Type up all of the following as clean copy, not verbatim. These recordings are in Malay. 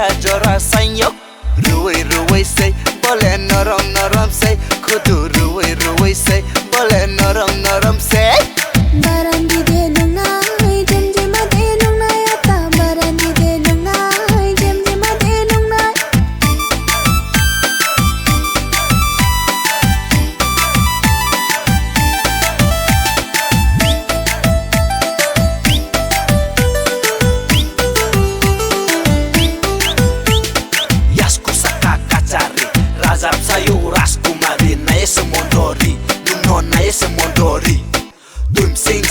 hajora sanyok ruwai say bole norom say kudu ruwai say bole norom say barandi de lungai jemjema de lungai ata barandi de lungai jemjema de lungai yasku saka kacari razap sayu raskumari nae semondori duno nae semondori Dum sing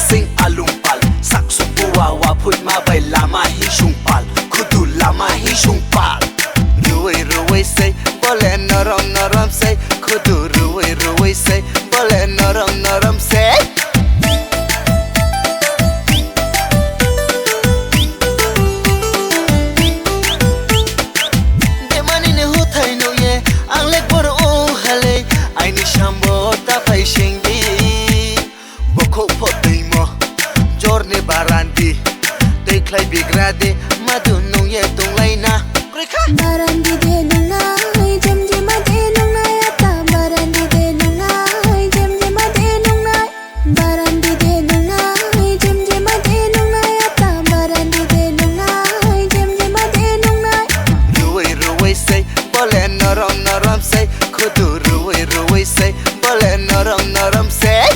alumpal saksu buwa waput mabai lama hi shungpal kudu lama hi shungpal ruwai say bole norom say kudu ruwai say bole norom say demani ne huthai no ye anglek bor o hale aini shambo ta pai shingi boko podimo jorne barandi deklai bigrade madu no ye tonglaina krika barandi de lungai jemjema de lungai ata barandi de lungai jemjema de lungai barandi de lungai jemjema de lungai ata barandi de lungai jemjema de lungai ruwai say bole norom say kudu ruwai say bole norom say